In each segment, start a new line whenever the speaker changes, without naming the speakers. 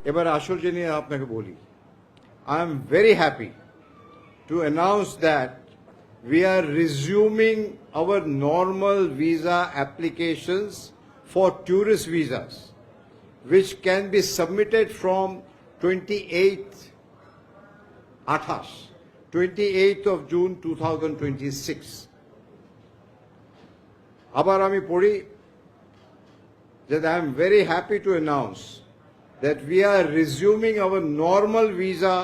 এবার আসল যে নিয়ে আপনাকে বলি, I am very happy to announce that we are resuming our normal visa applications for tourist visas, which can be submitted from 28th 28th of June 2026. আবার আমি পড়ি that I am very happy to announce that we are resuming our normal visa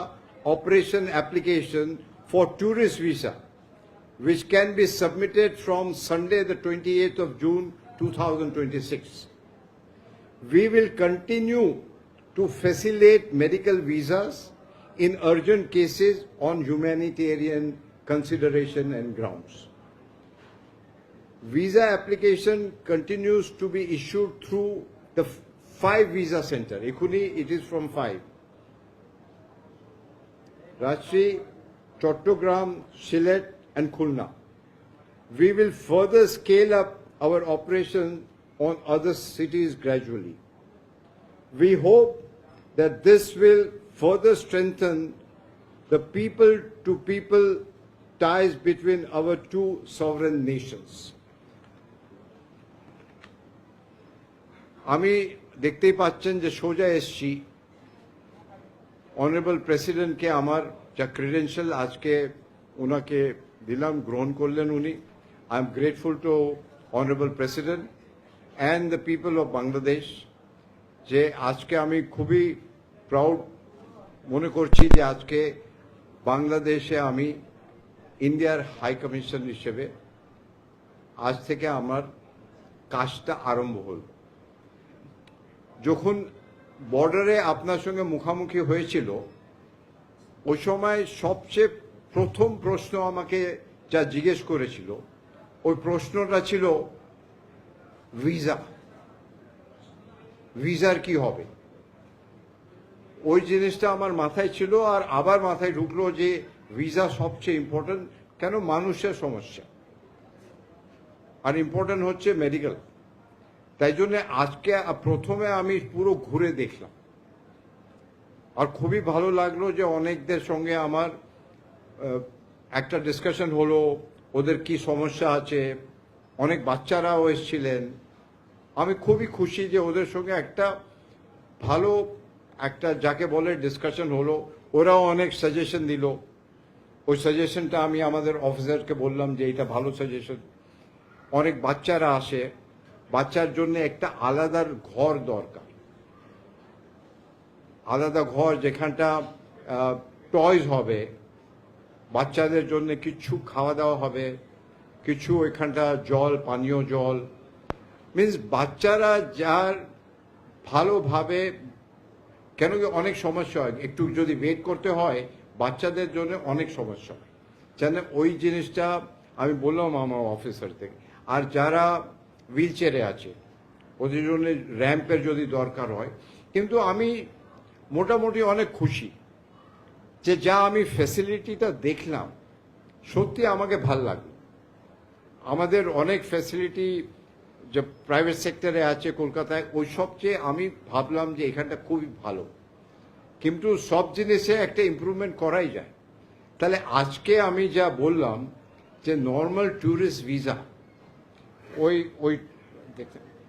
operation application for tourist visa, which can be submitted from Sunday the 28th of June 2026. We will continue to facilitate medical visas in urgent cases on humanitarian consideration and grounds. Visa application continues to be issued through the 5 visa center. Ekhuni it is from 5. Rajshahi, Chattogram, Sylhet and Khulna. We will further scale up our operation on other cities gradually. We hope that this will further strengthen the people-to-people ties between our two sovereign nations. আমি দেখতেই পাচ্ছেন যে সোজা এসছি honourable প্রেসিডেন্টকে আমার যা credential আজকে ওনাকে দিলাম, গ্রহণ করলেন উনি। I am grateful to honourable president and the people of Bangladesh, যে আজকে আমি খুবই প্রাউড মনে করছি যে আজকে বাংলাদেশে আমি ইন্ডিয়ার হাই কমিশন হিসেবে আজ থেকে আমার কাজটা আরম্ভ হল। যখন বর্ডারে আপনার সঙ্গে মুখামুখি হয়েছিল ওই সময় সবচেয়ে প্রথম প্রশ্ন আমাকে যা জিজ্ঞেস করেছিল ওই প্রশ্নটা ছিল ভিসার কি হবে। ওই জিনিসটা আমার মাথায় ছিল, আর আবার মাথায় ঢুকলো যে ভিসা সবচেয়ে ইম্পর্টেন্ট, কেন মানুষের সমস্যা, আর ইম্পর্টেন্ট হচ্ছে মেডিকেল। তাই জন্য আজকে প্রথমে আমি পুরো ঘুরে দেখলাম, আর খুবই ভালো লাগলো যে অনেকদের সঙ্গে আমার একটা ডিসকাশন হলো, ওদের কি সমস্যা আছে। অনেক বাচ্চারাও এসেছিলেন। আমি খুবই খুশি যে ওদের সঙ্গে একটা ভালো একটা যাকে বলে ডিসকাশন হলো। ওরাও অনেক সাজেশন দিল। ওই সাজেশনটা আমি আমাদের অফিসারকে বললাম যে এটা ভালো সাজেশন। অনেক বাচ্চারা আসে, বাচ্চার জন্য একটা আলাদা ঘর দরকার, আলাদা ঘর যেখানটা টয়স হবে, বাচ্চাদের জন্য কিছু খাওয়া দাওয়া হবে, কিছু এখানটা জল, পানীয় জল, মিনস বাচ্চারা যার ভালোভাবে, কেন কি অনেক সমস্যা হয়, একটু যদি ওয়েট করতে হয় বাচ্চাদের জন্য অনেক সমস্যা হয়। যেন ওই জিনিসটা আমি বললাম আমার অফিসার থেকে। আর যারা হুইল চেয়ারে আছে ওদের জন্য র্যাম্পের যদি দরকার হয়। কিন্তু আমি মোটামুটি অনেক খুশি যে যা আমি ফ্যাসিলিটিটা দেখলাম, সত্যি আমাকে ভাল লাগলো। আমাদের অনেক ফ্যাসিলিটি যে প্রাইভেট সেক্টরে আছে কলকাতায়, ওই সবচেয়ে আমি ভাবলাম যে এখানটা খুবই ভালো, কিন্তু সব জিনিসে একটা ইমপ্রুভমেন্ট করাই যায়। তাহলে আজকে আমি যা বললাম যে নর্মাল ট্যুরিস্ট ভিসা,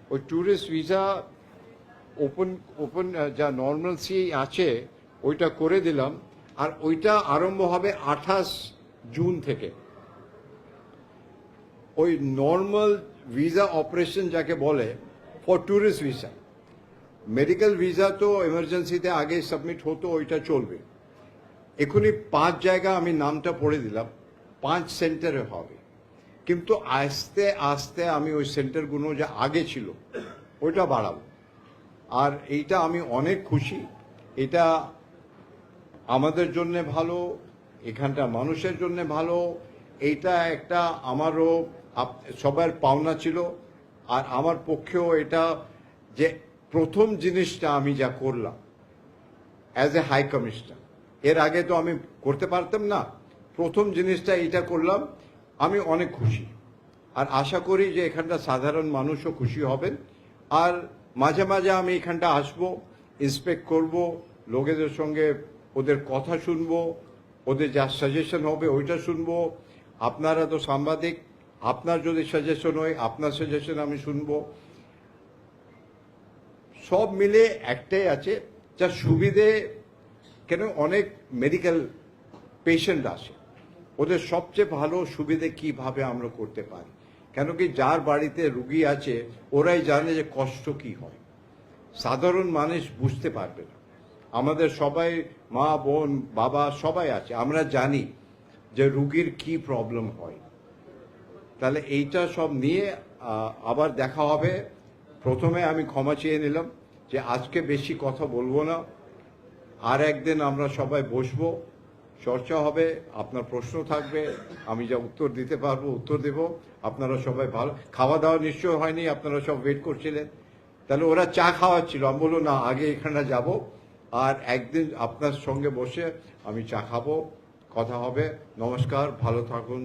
ওই ট্যুরিস্ট ভিসা ওপেন যা নর্মাল সি আছে ওইটা করে দিলাম, আর ওইটা আরম্ভ হবে 28 জুন থেকে। ওই নর্মাল ভিসা অপারেশন যাকে বলে for tourist visa, medical visa তো এমার্জেন্সিতে আগে সাবমিট হতো, ওইটা চলবে। এখনই 5 জায়গা আমি নামটা পড়ে দিলাম, 5 সেন্টারে হবে। কিন্তু আস্তে আস্তে আমি ওই সেন্টারগুলো যা আগে ছিল ওইটা বাড়াবো। আর এইটা আমি অনেক খুশি, এটা আমাদের জন্য ভালো, এখানটা মানুষের জন্য ভালো। এইটা একটা আমারও সবার পাওনা ছিল, আর আমার পক্ষেও এটা যে প্রথম জিনিসটা আমি যা করলাম অ্যাজ এ হাই কমিশনার, এর আগে তো আমি করতে পারতাম না। প্রথম জিনিসটা এটা করলাম, আমি অনেক খুশি। আর আশা করি যে এখানটা সাধারণ মানুষও খুশি হবেন। আর মাঝে মাঝে আমি এখানটা আসবো, ইন্সপেক্ট করব, লোকেদের সঙ্গে ওদের কথা শুনবো, ওদের যা সাজেশন হবে ওইটা শুনবো। আপনারা তো সাংবাদিক, আপনার যদি সাজেশন হয় আপনার সাজেশন আমি শুনবো। সব মিলে একটাই আছে, যা সুবিধে, কেন অনেক মেডিকেল পেশেন্ট আসে, ওদের সবচেয়ে ভালো সুবিধে কিভাবে আমরা করতে পারি। কেন কি যার বাড়িতে রুগী আছে ওরাই জানে যে কষ্ট কি হয়, সাধারণ মানুষ বুঝতে পারবে না। আমাদের সবাই মা বোন বাবা সবাই আছে, আমরা জানি যে রুগীর কি প্রবলেম হয়। তাহলে এইটা সব নিয়ে আবার দেখা হবে। প্রথমে আমি ক্ষমা চেয়ে নিলাম যে আজকে বেশি কথা বলবো না, আর একদিন আমরা সবাই বসবো, চর্চা হবে, আপনার প্রশ্ন থাকবে, আমি যা উত্তর দিতে পারবো উত্তর দেব। আপনারা সবাই ভালো, খাওয়া দাওয়া নিশ্চয় হয়নি, আপনারা সব ওয়েট করছিলেন। তাহলে ওরা চা খাওয়াচ্ছিল, আমি বললো না আগে এখানে যাব, আর একদিন আপনার সঙ্গে বসে আমি চা খাবো, কথা হবে। নমস্কার, ভালো থাকুন।